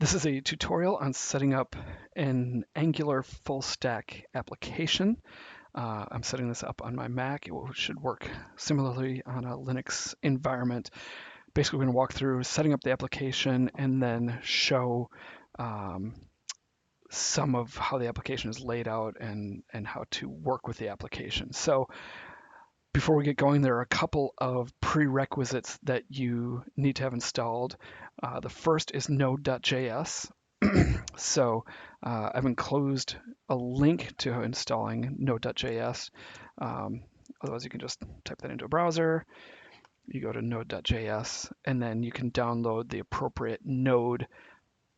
This is a tutorial on setting up an Angular full stack application. I'm setting this up on my Mac. It should work similarly on a Linux environment. Basically, we're going to walk through setting up the application and then show um, some of how the application is laid out and how to work with the application. So before we get going, there are a couple of prerequisites that you need to have installed. The first is node.js. So I've enclosed a link to installing node.js. Otherwise, you can just type that into a browser. You go to node.js, and then you can download the appropriate node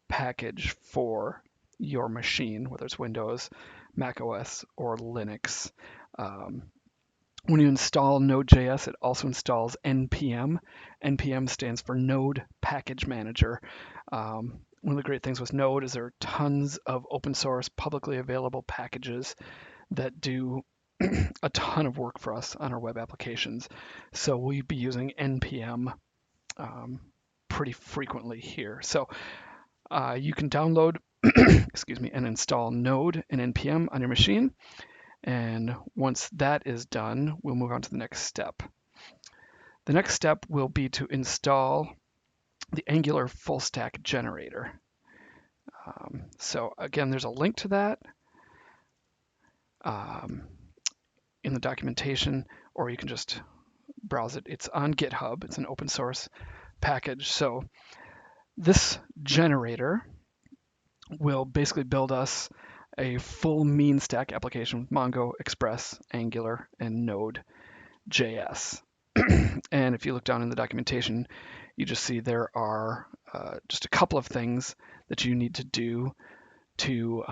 package for your machine, whether it's Windows, Mac OS, or Linux. When you install Node.js, it also installs npm. npm stands for Node Package Manager. One of the great things with Node is there are tons of open source, publicly available packages that do a ton of work for us on our web applications. So we'll be using npm pretty frequently here. So you can download, excuse me, and install Node and npm on your machine. And once that is done, we'll move on to the next step. The next step will be to install the Angular full-stack-generator. So again, there's a link to that in the documentation, or you can just browse it. It's on GitHub. It's an open source package. So this generator will basically build us a full mean stack application with Mongo, Express, Angular, and Node.js. And if you look down in the documentation, you just see there are just a couple of things that you need to do to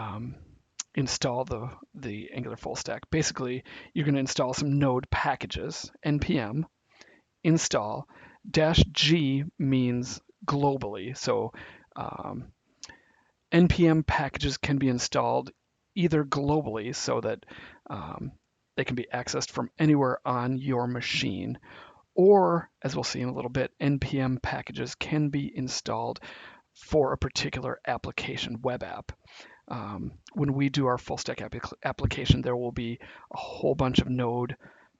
install the Angular full stack. Basically, you're going to install some Node packages, npm, install, -g means globally. So npm packages can be installed either globally so that they can be accessed from anywhere on your machine, or, as we'll see in a little bit, npm packages can be installed for a particular application, web app. When we do our full stack application, there will be a whole bunch of Node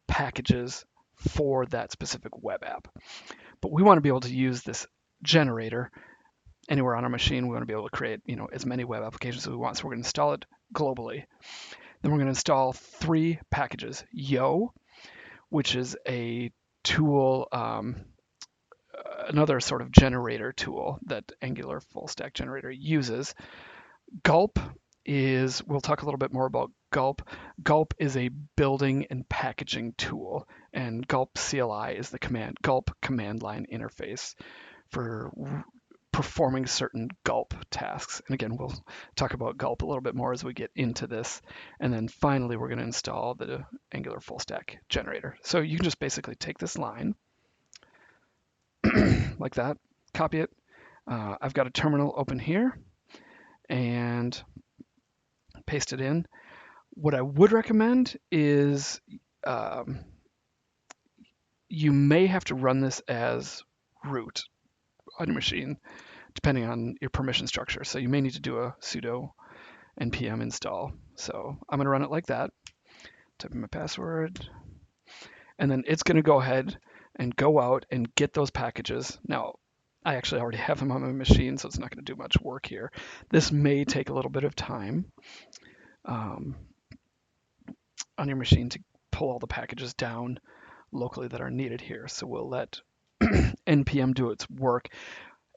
packages for that specific web app. But we want to be able to use this generator anywhere on our machine. We want to be able to create, as many web applications as we want. So we're going to install it globally. Then we're going to install 3 packages. Yo, which is a tool, another sort of generator tool that Angular full stack generator uses. Gulp is, we'll talk a little bit more about Gulp. Gulp is a building and packaging tool, and Gulp CLI is the Gulp command line interface for performing certain Gulp tasks. And again, we'll talk about Gulp a little bit more as we get into this. And then finally, we're going to install the Angular full stack generator. So you can just basically take this line like that, copy it. I've got a terminal open here and paste it in. What I would recommend is you may have to run this as root on your machine, depending on your permission structure. So you may need to do a sudo npm install. So I'm going to run it like that, type in my password, and then it's going to go ahead and go out and get those packages. Now, I actually already have them on my machine, so it's not going to do much work here. This may take a little bit of time on your machine to pull all the packages down locally that are needed here. So we'll let npm do its work.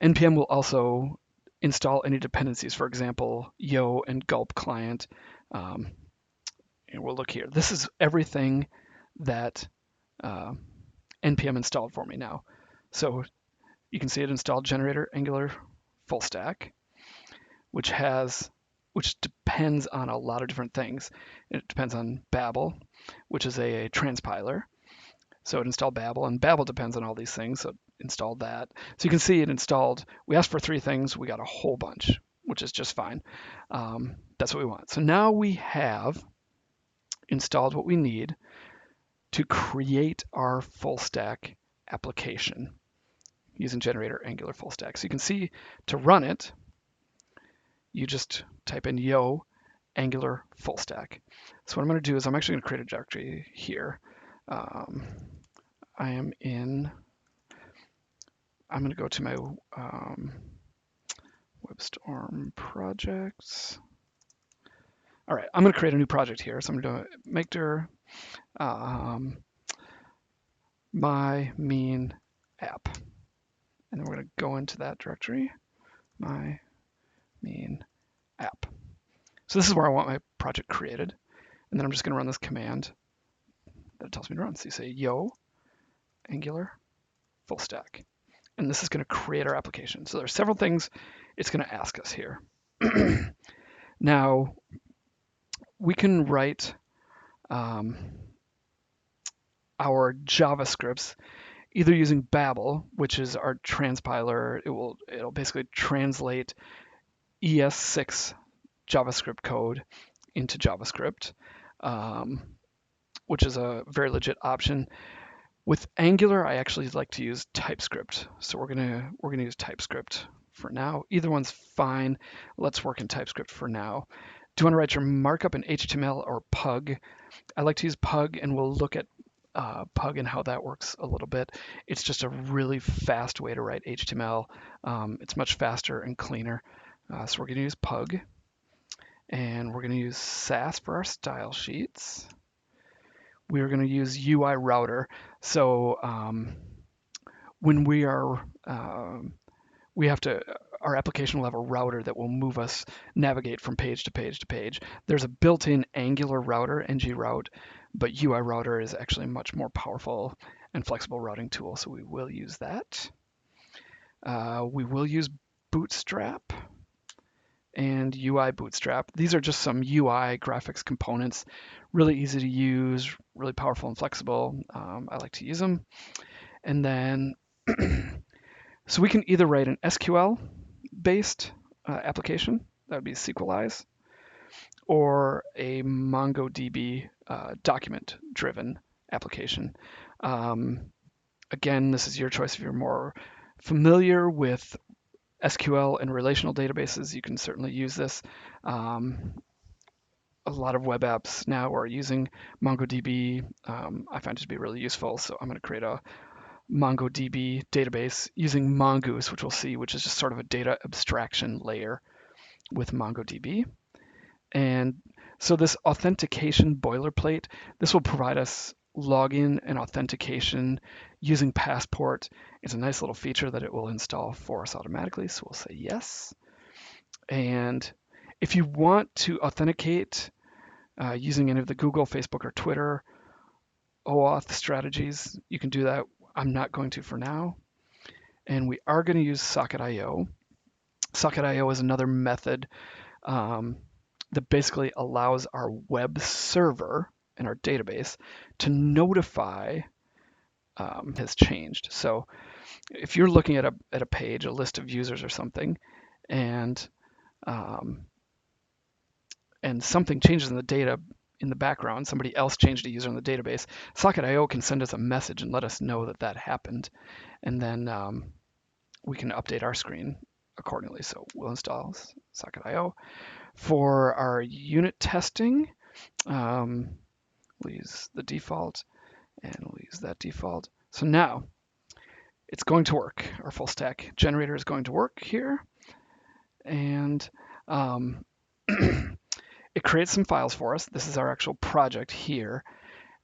npm will also install any dependencies, for example, yo and gulp client. And we'll look here. This is everything that npm installed for me now. So you can see it installed generator Angular full stack, which depends on a lot of different things. It depends on Babel, which is a transpiler. So it installed Babel, and Babel depends on all these things, so it installed that. So you can see it installed, we asked for 3 things, we got a whole bunch, which is just fine. That's what we want. So now we have installed what we need to create our full stack application using generator Angular full stack. So you can see to run it, you just type in yo Angular full stack. So what I'm going to do is I'm actually going to create a directory here. Um, I'm going to go to my WebStorm projects. All right, I'm going to create a new project here. So I'm going to make dir my mean app. And then we're going to go into that directory, my mean app. So this is where I want my project created. And then I'm just going to run this command that it tells me to run. So you say yo Angular full stack. And this is going to create our application. So there's several things it's going to ask us here. Now, we can write our JavaScripts either using Babel, which is our transpiler. It'll basically translate ES6 JavaScript code into JavaScript, which is a very legit option. With Angular, I actually like to use TypeScript. So we're gonna use TypeScript for now. Either one's fine. Let's work in TypeScript for now. Do you want to write your markup in HTML or Pug? I like to use Pug, and we'll look at Pug and how that works a little bit. It's just a really fast way to write HTML. It's much faster and cleaner. So we're going to use Pug, and we're going to use Sass for our style sheets. We're going to use UI router. So when we are we have to our application will have a router that will move us navigate from page to page to page. There's a built-in Angular router, ng-route, but UI router is actually a much more powerful and flexible routing tool, so we will use that. We will use Bootstrap and UI Bootstrap. These are just some UI graphics components, really easy to use, really powerful and flexible. I like to use them. And then, so we can either write an SQL-based application, that would be SQLize, or a MongoDB document-driven application. Again, this is your choice. If you're more familiar with SQL and relational databases, you can certainly use this. A lot of web apps now are using MongoDB. I find it to be really useful, so I'm going to create a MongoDB database using Mongoose, which we'll see, which is just sort of a data abstraction layer with MongoDB. And so this authentication boilerplate, this will provide us login and authentication using Passport. It's a nice little feature that it will install for us automatically, so we'll say yes. And if you want to authenticate using any of the Google, Facebook, or Twitter OAuth strategies, you can do that. I'm not going to for now. And we are going to use Socket.io. Socket.io is another method that basically allows our web server and our database to notify has changed. So if you're looking at a page, a list of users or something, and something changes in the data in the background, somebody else changed a user in the database, Socket.io can send us a message and let us know that that happened. And then we can update our screen accordingly. So we'll install Socket.io. For our unit testing, we'll use the default, and we'll use that default. So now it's going to work. Our full stack generator is going to work here. And it creates some files for us. This is our actual project here.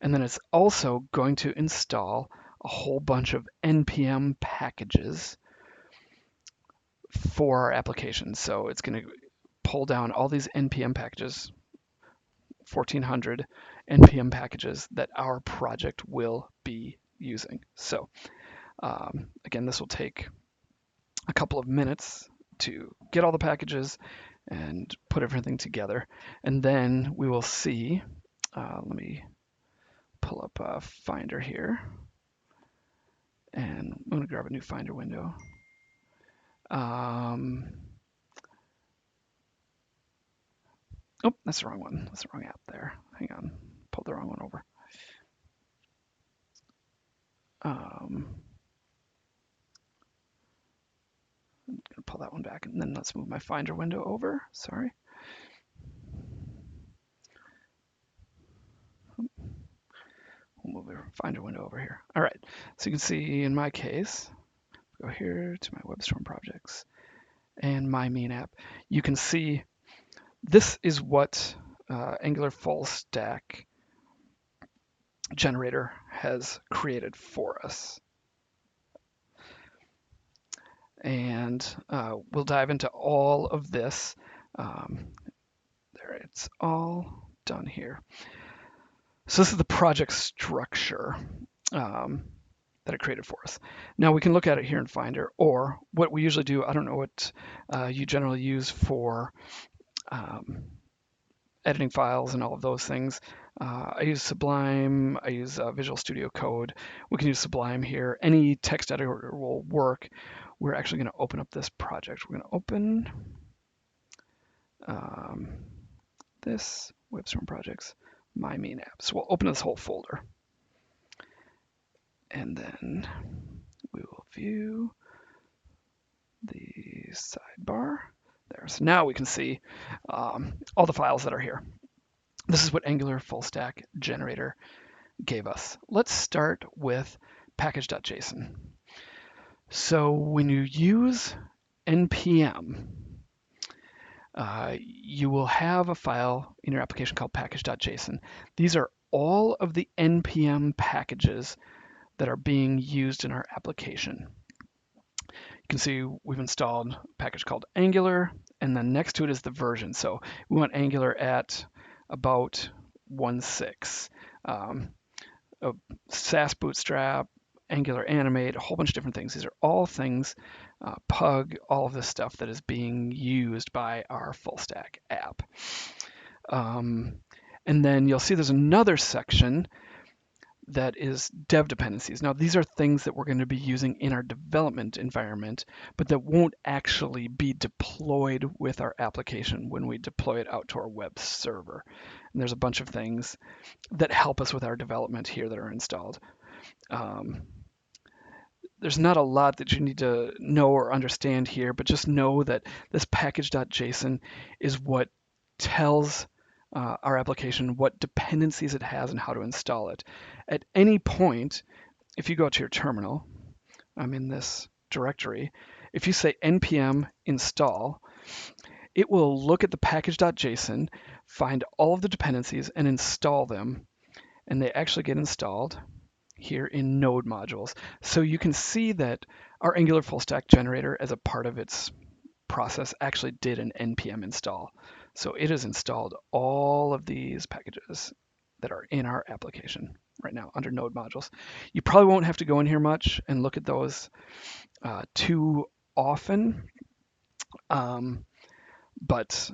And then it's also going to install a whole bunch of NPM packages for our application. So it's going to pull down all these NPM packages, 1,400 NPM packages that our project will be using. So again, this will take a couple of minutes to get all the packages and put everything together. And then we will see, let me pull up a Finder here. And I'm going to grab a new Finder window. Oh, that's the wrong one. That's the wrong app there. Hang on. Pulled the wrong one over. I'm gonna pull that one back, and then let's move my Finder window over. Sorry. We'll move our Finder window over here. All right. So you can see in my case, go here to my WebStorm projects and my main app. You can see this is what Angular Full Stack Generator has created for us. And we'll dive into all of this. There, it's all done here. So this is the project structure that it created for us. Now we can look at it here in Finder, or what we usually do, I don't know what you generally use for editing files and all of those things. I use Sublime, I use Visual Studio Code. We can use Sublime here. Any text editor will work. We're actually going to open up this project. We're going to open this WebStorm projects, my main app. So we'll open this whole folder. And then we will view the sidebar there. So now we can see all the files that are here. This is what Angular Full Stack Generator gave us. Let's start with package.json. So when you use npm, you will have a file in your application called package.json. These are all of the npm packages that are being used in our application. You can see we've installed a package called Angular, and then next to it is the version. So we want Angular at about 1.6. SAS Bootstrap, Angular Animate, a whole bunch of different things. These are all things, Pug, all of this stuff that is being used by our full stack app. And then you'll see there's another section that is dev dependencies. Now, these are things that we're going to be using in our development environment, but that won't actually be deployed with our application when we deploy it out to our web server. And there's a bunch of things that help us with our development here that are installed. There's not a lot that you need to know or understand here, but just know that this package.json is what tells our application what dependencies it has and how to install it. At any point, if you go to your terminal, I'm in this directory, if you say npm install, it will look at the package.json, find all of the dependencies, and install them. And they actually get installed here in node modules. So you can see that our Angular Full Stack Generator, as a part of its process, actually did an npm install. So it has installed all of these packages that are in our application right now under node modules. You probably won't have to go in here much and look at those too often, but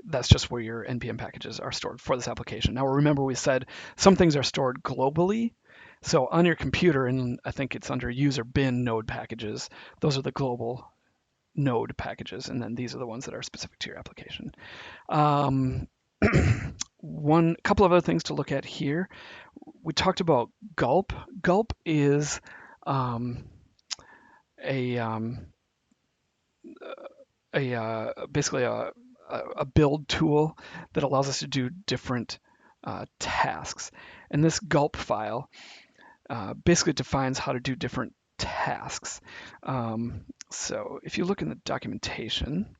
that's just where your npm packages are stored for this application. Now remember, we said some things are stored globally. So on your computer, and I think it's under user bin node packages, those are the global node packages, and then these are the ones that are specific to your application. One couple of other things to look at here. We talked about gulp. Gulp is basically a build tool that allows us to do different tasks. And this gulp file basically defines how to do different tasks. So if you look in the documentation,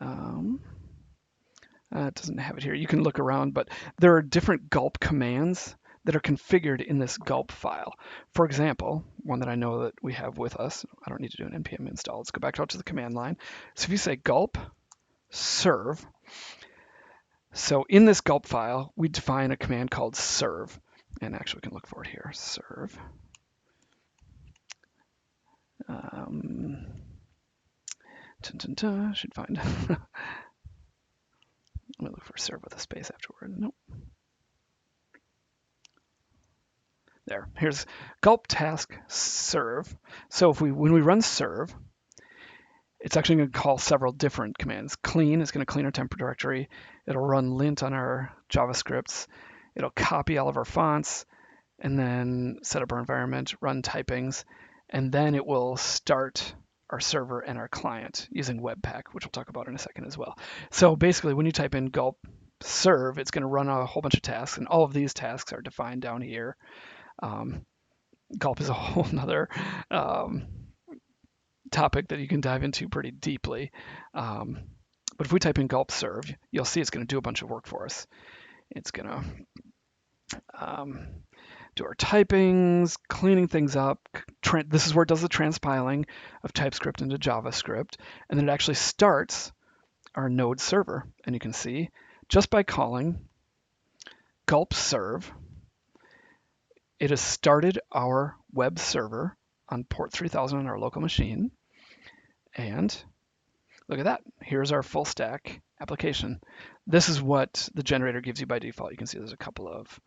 it doesn't have it here. You can look around, but there are different gulp commands that are configured in this gulp file. For example, one that I know that we have with us, I don't need to do an npm install. Let's go back out to the command line. So if you say gulp serve, so in this gulp file, we define a command called serve. And actually, we can look for it here, serve. Should find. Let me look for serve with a space afterward. Nope. There. Here's gulp task serve. So when we run serve, it's actually going to call several different commands. Clean is going to clean our temp directory. It'll run lint on our JavaScripts. It'll copy all of our fonts, and then set up our environment, run typings, and then it will start our server and our client using Webpack, which we'll talk about in a second as well. So basically, when you type in gulp serve, it's going to run a whole bunch of tasks, and all of these tasks are defined down here. Gulp is a whole nother topic that you can dive into pretty deeply. But if we type in gulp serve, you'll see it's going to do a bunch of work for us. It's going to do our typings, cleaning things up. This is where it does the transpiling of TypeScript into JavaScript. And then it actually starts our node server. And you can see just by calling gulp serve, it has started our web server on port 3000 on our local machine. And look at that. Here's our full stack application. This is what the generator gives you by default. You can see there's a couple of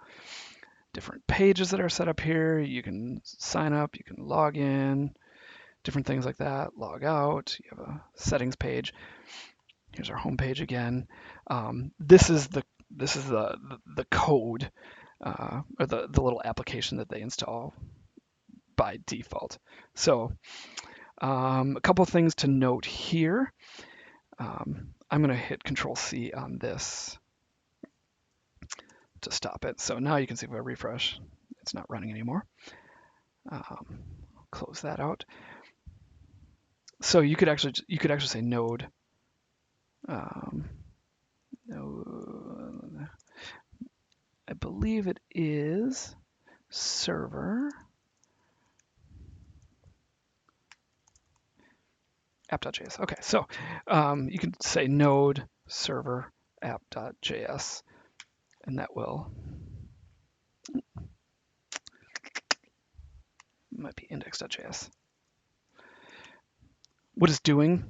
different pages that are set up here. You can sign up, you can log in, different things like that, log out. You have a settings page. Here's our home page again. This is the code or the little application that they install by default. So a couple of things to note here. I'm going to hit Control C on this to stop it. So now you can see if I refresh, it's not running anymore. Close that out. So you could actually say node. Node. I believe it is server app.js. Okay, so you can say node server app.js, and that will might be index.js. What it's doing,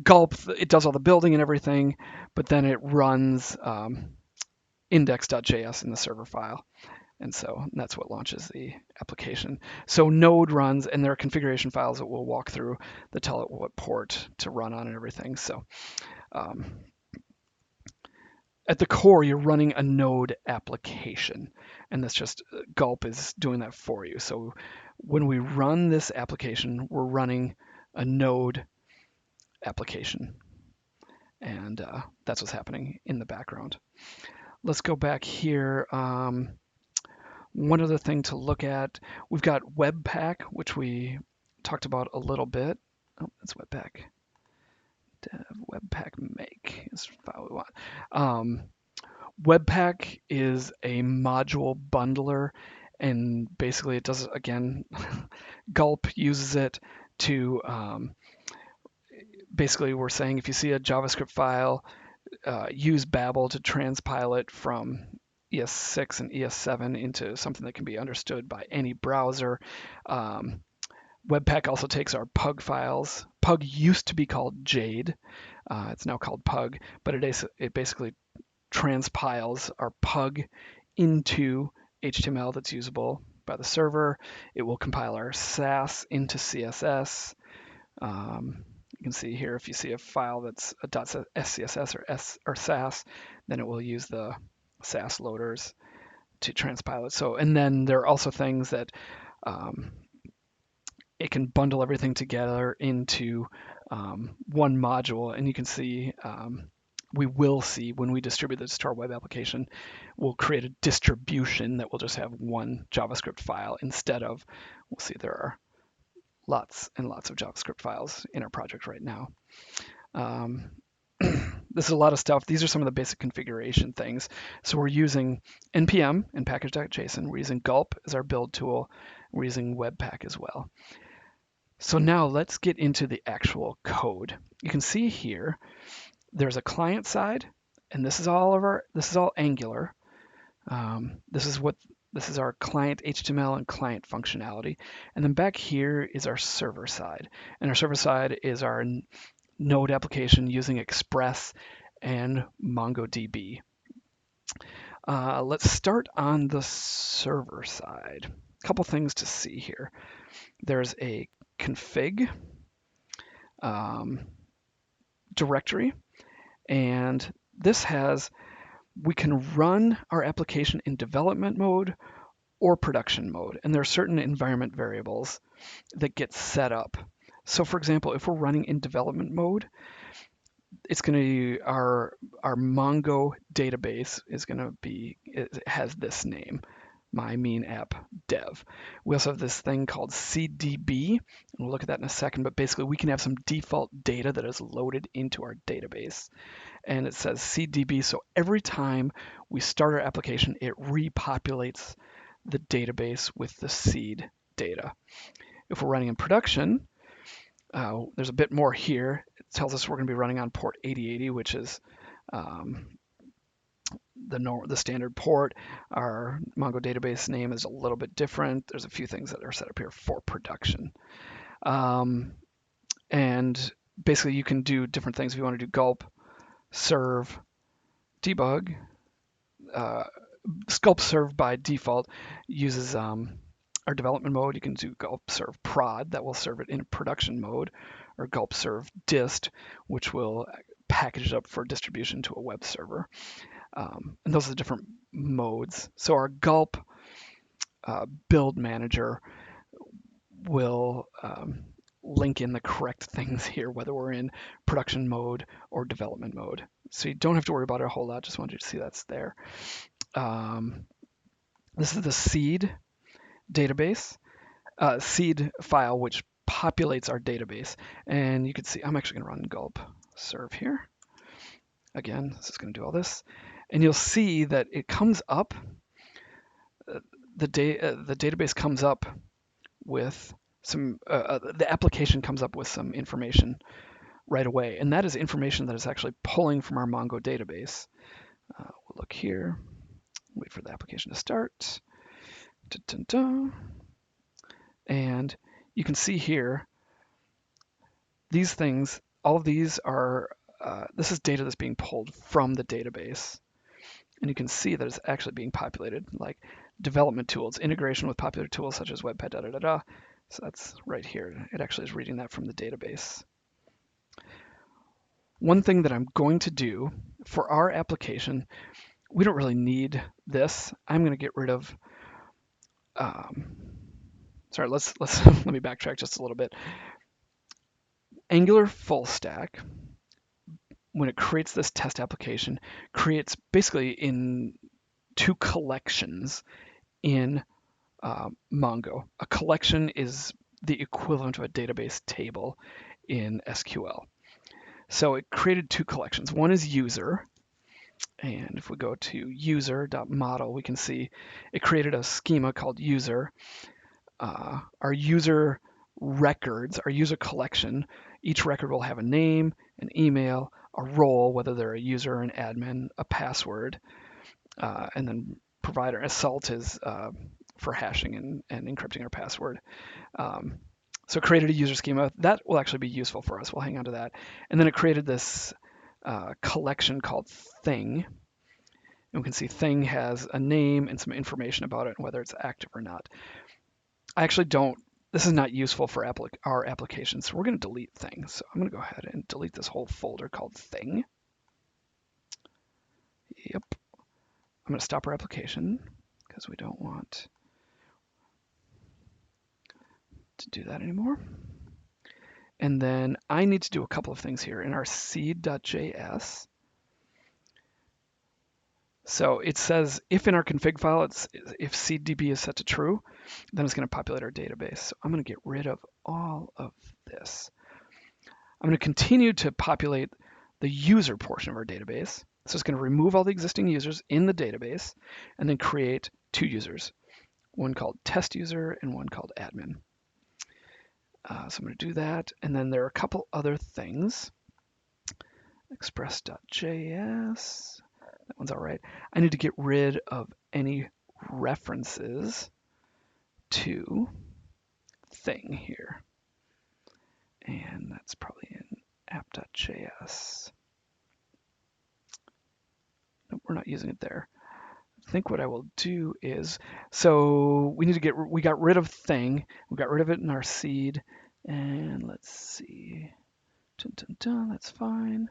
gulp, it does all the building and everything, but then it runs index.js in the server file. And so that's what launches the application. So node runs, and there are configuration files that we'll walk through that tell it what port to run on and everything. So at the core, you're running a node application, and that's just gulp is doing that for you. So when we run this application, we're running a node application, and that's what's happening in the background. Let's go back here. One other thing to look at, we've got Webpack, which we talked about a little bit. Oh, that's Webpack. Dev Webpack make is the file we want. Webpack is a module bundler, and basically it does, again, gulp uses it to, basically we're saying if you see a JavaScript file, use Babel to transpile it from ES6 and ES7 into something that can be understood by any browser. Webpack also takes our Pug files. Pug used to be called Jade. It's now called Pug, but it basically transpiles our Pug into HTML that's usable by the server. It will compile our Sass into CSS. You can see here, if you see a file that's a .scss or Sass, then it will use the Sass loaders to transpile it. So, and then there are also things that it can bundle everything together into one module, and you can see we will see when we distribute this to our web application, we'll create a distribution that will just have one JavaScript file instead of, we'll see there are lots and lots of JavaScript files in our project right now. This is a lot of stuff. These are some of the basic configuration things. So we're using npm and package.json. We're using gulp as our build tool. We're using Webpack as well. So now let's get into the actual code. You can see here, there's a client side, and this is all Angular. This is our client HTML and client functionality. And then back here is our server side. And our server side is our node application using Express and MongoDB. Let's start on the server side. A couple things to see here. There's a config directory, and this we can run our application in development mode, or production mode. And there are certain environment variables that get set up. So for example, if we're running in development mode, it's going to our Mongo database is going to be, it has this name, my mean app dev. We also have this thing called CDB, and we'll look at that in a second, but basically we can have some default data that is loaded into our database. And it says CDB, so every time we start our application, it repopulates the database with the seed data. If we're running in production, there's a bit more here. It tells us we're going to be running on port 8080, which is the standard port. Our Mongo database name is a little bit different. There's a few things that are set up here for production. And basically you can do different things. If you want to do gulp, serve, debug, gulp serve by default uses our development mode. You can do gulp serve prod, that will serve it in production mode, or gulp serve dist, which will package it up for distribution to a web server. And those are the different modes. So our gulp build manager will link in the correct things here, whether we're in production mode or development mode. So you don't have to worry about it a whole lot. Just wanted you to see that's there. This is the seed database, seed file, which populates our database. And you can see, I'm actually going to run gulp serve here. Again, this is going to do all this. And you'll see that it comes up, the database comes up with some, the application comes up with some information right away. And that is information that is actually pulling from our Mongo database. We'll look here, wait for the application to start. Dun, dun, dun. And you can see here, these things, all of these are, this is data that's being pulled from the database. And you can see that it's actually being populated, like development tools, integration with popular tools such as Webpack, da da da da. So that's right here. It actually is reading that from the database. One thing that I'm going to do for our application, we don't really need this. I'm going to get rid of, sorry, let's let me backtrack just a little bit. Angular full stack, when it creates this test application, creates basically in two collections in Mongo. A collection is the equivalent of a database table in SQL. So it created two collections. One is user, and if we go to user.model, we can see it created a schema called user. Our user records, our user collection, each record will have a name, an email, a role, whether they're a user, an admin, a password, and then provider. Assault is for hashing and encrypting our password. So it created a user schema. That will actually be useful for us. We'll hang on to that. And then it created this collection called thing. And we can see thing has a name and some information about it and whether it's active or not. I actually don't, this is not useful for our application, so we're going to delete thing. So I'm going to go ahead and delete this whole folder called thing. Yep. I'm going to stop our application because we don't want to do that anymore. And then I need to do a couple of things here in our seed.js. So it says if in our config file, if seeddb is set to true, then it's going to populate our database. So I'm going to get rid of all of this. I'm going to continue to populate the user portion of our database. So it's going to remove all the existing users in the database and then create two users, one called test user and one called admin. So I'm going to do that. And then there are a couple other things. Express.js, that one's all right. I need to get rid of any references to thing here. And that's probably in app.js. Nope, we're not using it there. I think what I will do is, so we got rid of thing. We got rid of it in our seed. And let's see. Dun, dun, dun, that's fine.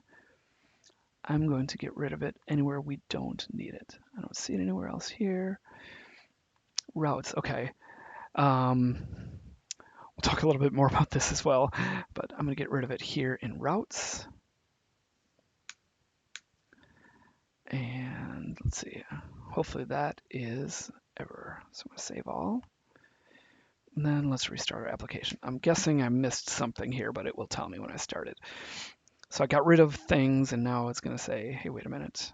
I'm going to get rid of it anywhere we don't need it. I don't see it anywhere else here. Routes, okay. We'll talk a little bit more about this as well, but I'm going to get rid of it here in routes. And let's see, hopefully that is ever. So I'm going to save all. And then let's restart our application. I'm guessing I missed something here, but it will tell me when I start it. So I got rid of things, and now it's going to say, hey, wait a minute.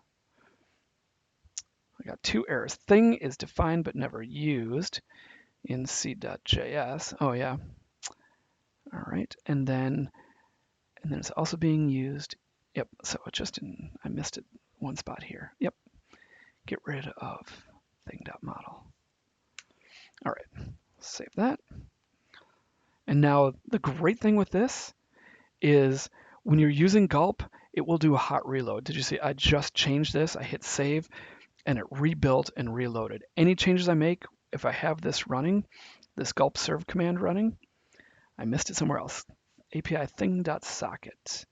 I got two errors. Thing is defined but never used in c.js. Oh, yeah. All right. And then it's also being used. Yep. So it just I missed it one spot here. Yep. Get rid of thing.model. All right. Save that. And now the great thing with this is when you're using gulp, it will do a hot reload. Did you see? I just changed this. I hit save and it rebuilt and reloaded. Any changes I make, if I have this running, this gulp serve command running, I missed it somewhere else. API thing.socket.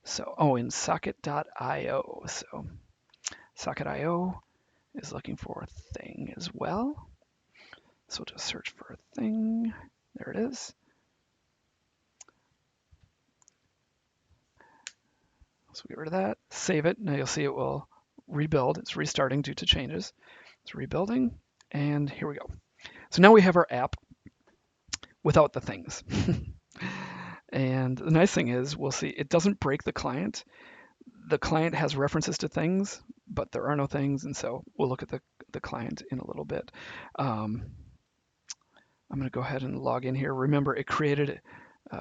So, oh, in socket.io. So socket.io is looking for a thing as well. So we'll just search for a thing. There it is. So get rid of that, save it. Now you'll see it will rebuild. It's restarting due to changes. It's rebuilding, and here we go. So now we have our app without the things. And the nice thing is, we'll see it doesn't break the client. The client has references to things, but there are no things, and so we'll look at the client in a little bit. I'm going to go ahead and log in here. Remember, it created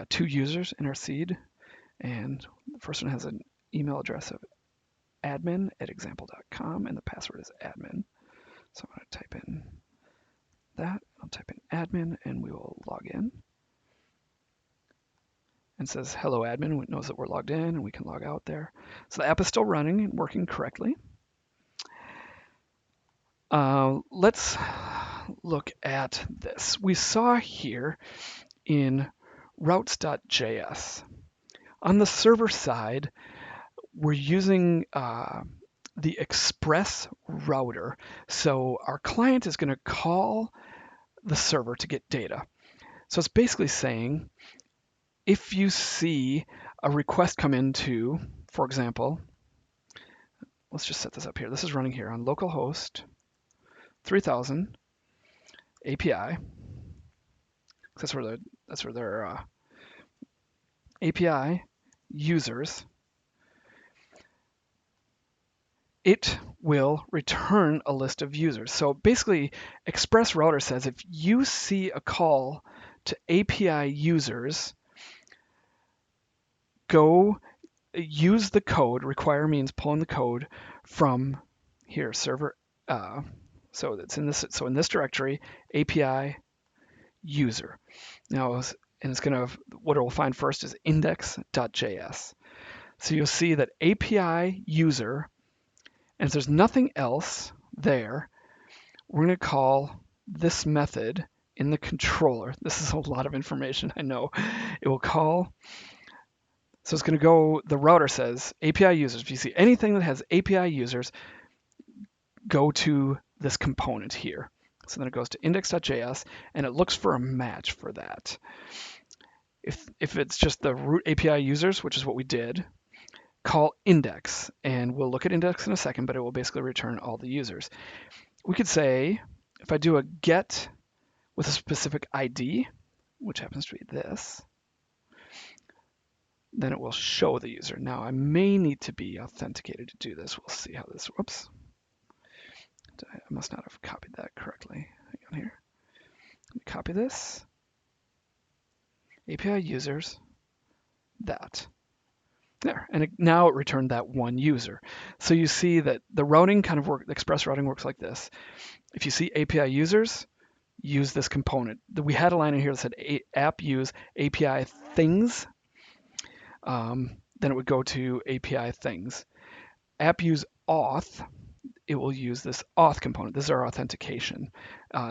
2 users in our seed, and the first one has an email address of admin@example.com, and the password is admin. So I'm going to type in that. I'll type in admin, and we will log in. And it says, hello admin. It knows that we're logged in, and we can log out there. So the app is still running and working correctly. Let's look at this. We saw here in routes.js. On the server side, we're using the express router. So our client is going to call the server to get data. So it's basically saying, if you see a request come into, for example, let's just set this up here. This is running here on localhost 3000 API. That's where their API users. It will return a list of users. So basically, Express Router says if you see a call to API users, go use the code. Require means pulling the code from here, server. So it's in this. So in this directory, API user. Now, and it's gonna. What it will find first is index.js. So you'll see that API user. And if there's nothing else there, we're going to call this method in the controller. This is a lot of information, I know. It will call, so it's going to go, the router says API users. If you see anything that has API users, go to this component here. So then it goes to index.js, and it looks for a match for that. If it's just the root API users, which is what we did, call index, and we'll look at index in a second, but it will basically return all the users. We could say, if I do a get with a specific ID, which happens to be this, then it will show the user. Now, I may need to be authenticated to do this. We'll see how this, whoops. I must not have copied that correctly. Hang on here. Let me copy this. API users, that. There, and now it returned that one user. So you see that the routing kind of works, the express routing works like this. If you see API users, use this component. We had a line in here that said app use API things. Then it would go to API things. App use auth, it will use this auth component. This is our authentication.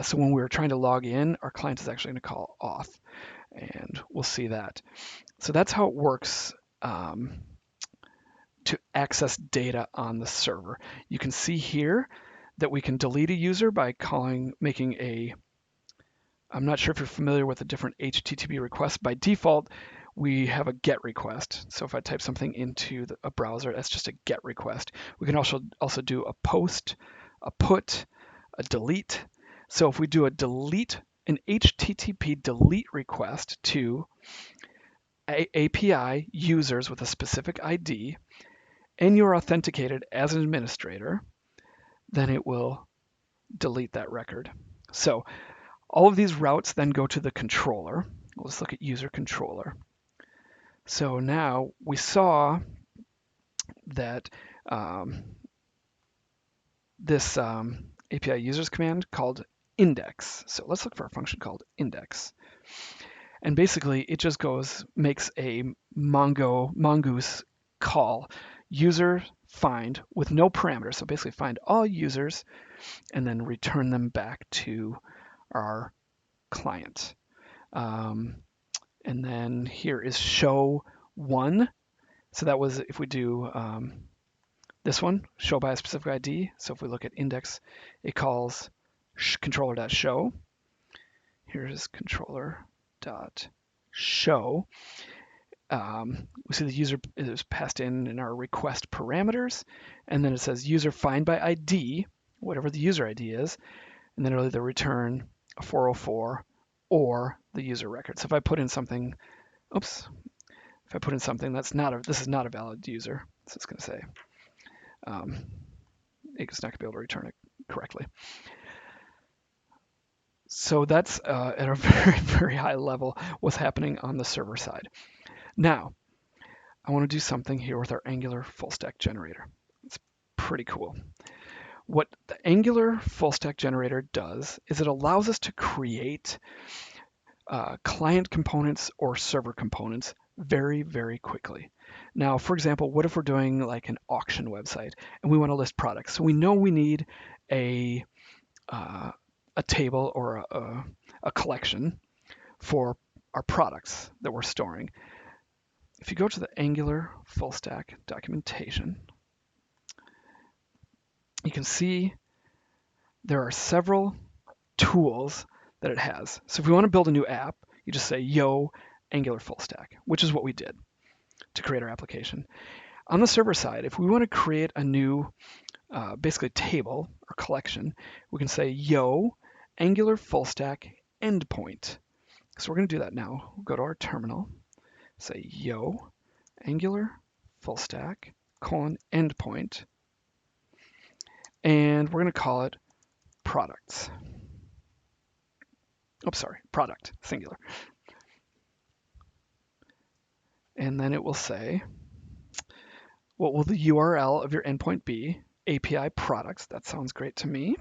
So when we're trying to log in, our client is actually going to call auth, and we'll see that. So that's how it works to access data on the server. You can see here that we can delete a user by making a, I'm not sure if you're familiar with the different HTTP requests. By default, we have a GET request. So if I type something into a browser, that's just a GET request. We can also do a POST, a PUT, a DELETE. So if we do an HTTP delete request to API users with a specific ID, and you're authenticated as an administrator, then it will delete that record. So all of these routes then go to the controller. Let's look at user controller. So now we saw that this API users command called index. So let's look for a function called index. And basically it just makes a mongoose call, user find with no parameters. So basically find all users and then return them back to our client. And then here is show one. So that was if we do this one, show by a specific ID. So if we look at index, it calls controller.show. Here's controller.show. We see the user is passed in our request parameters, and then it says user find by ID, whatever the user ID is, and then it'll either return a 404 or the user record. So if I put in something, if I put in something this is not a valid user, so it's going to say it's not going to be able to return it correctly. So that's at a very, very high level what's happening on the server side. Now, I want to do something here with our Angular full-stack generator. It's pretty cool. What the Angular full-stack generator does is it allows us to create client components or server components very, very quickly. Now, for example, what if we're doing like an auction website and we want to list products? So we know we need a table or a collection for our products that we're storing. If you go to the Angular full stack documentation, you can see there are several tools that it has. So if we want to build a new app, you just say yo Angular full stack, which is what we did to create our application. On the server side, if we want to create a new basically table or collection, we can say yo Angular full stack endpoint. So we're going to do that now. We'll go to our terminal, say yo Angular full stack endpoint, and we're going to call it products. Oh, sorry, product, singular. And then it will say, what will the URL of your endpoint be? API products. That sounds great to me.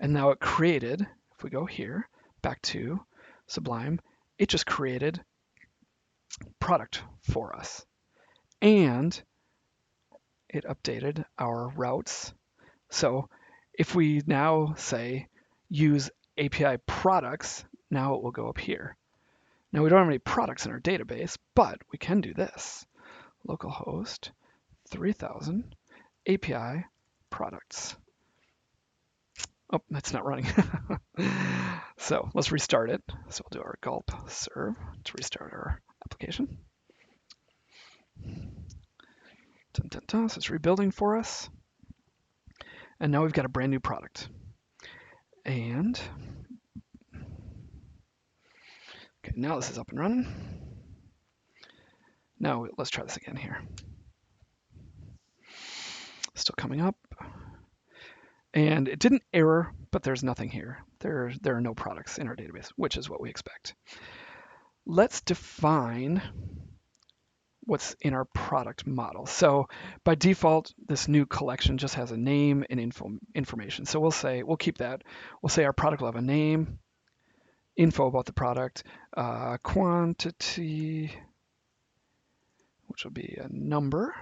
And now it created, if we go here, back to Sublime, it just created product for us. And it updated our routes. So if we now say use API products, now it will go up here. Now we don't have any products in our database, but we can do this. Localhost 3000 API products. Oh, that's not running. So let's restart it. So we'll do our gulp serve to restart our application. Dun, dun, dun. So it's rebuilding for us. And now we've got a brand new product. And okay, now this is up and running. Now let's try this again here. Still coming up. And it didn't error, but there's nothing here. There are no products in our database, which is what we expect. Let's define what's in our product model. So by default, this new collection just has a name and information. So we'll keep that. We'll say our product will have a name, info about the product, quantity, which will be a number,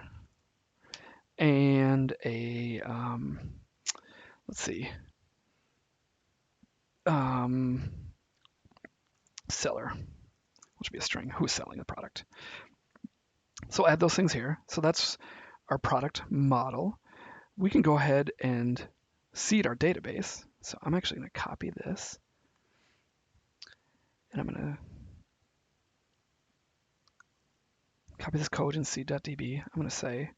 and a let's see, seller, which would be a string, who's selling the product. So add those things here. So that's our product model. we can go ahead and seed our database. So I'm actually going to copy this, and I'm going to copy this code in seed.db. I'm going to say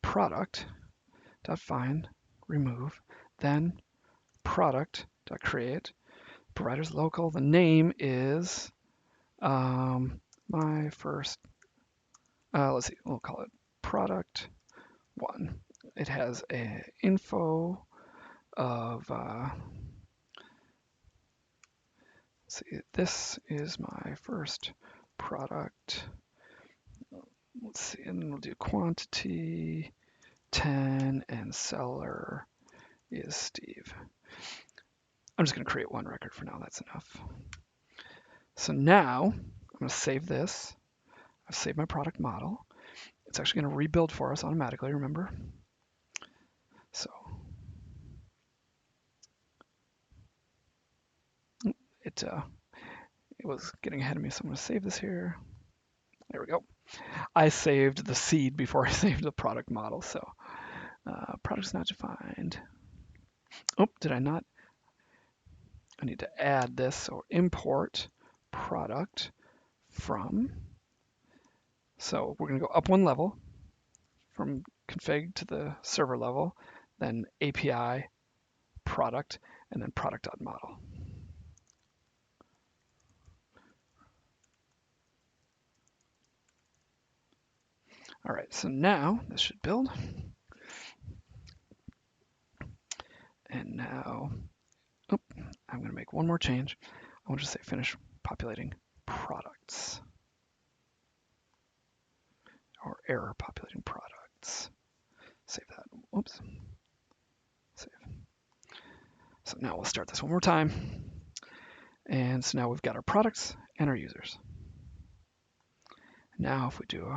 product.find, remove, then product.create, provider's local. The name is my first, let's see, we'll call it product 1. It has a info of, let's see, this is my first product. Let's see, and then we'll do quantity 10 and seller is Steve. I'm just going to create one record for now. That's enough. So now I'm going to save this. I've saved my product model. It's actually going to rebuild for us automatically, remember? So it was getting ahead of me, so I'm going to save this here. There we go. I saved the seed before I saved the product model, so product's not defined. Oh, did I not? I need to add this, so import product from. So we're going to go up one level from config to the server level, then API product, and then product.model. All right, so now this should build. And now, oh, I'm going to make one more change. I want to say finish populating products, or error populating products. Save that. Whoops. Save. So now we'll start this one more time. And so now we've got our products and our users. Now if we do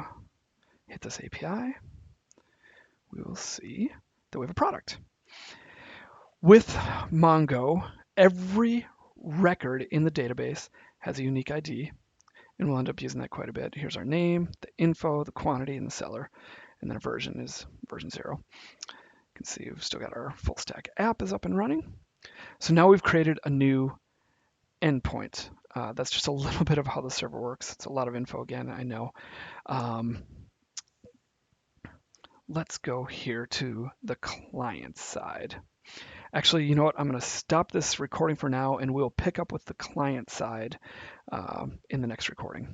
hit this API, we will see that we have a product. With Mongo, every record in the database has a unique ID, and we'll end up using that quite a bit. Here's our name, the info, the quantity, and the seller, and then a version is version 0. You can see we've still got our full stack app is up and running. So now we've created a new endpoint. That's just a little bit of how the server works. It's a lot of info again, I know. Let's go here to the client side. Actually, you know what? I'm going to stop this recording for now, and we'll pick up with the client side in the next recording.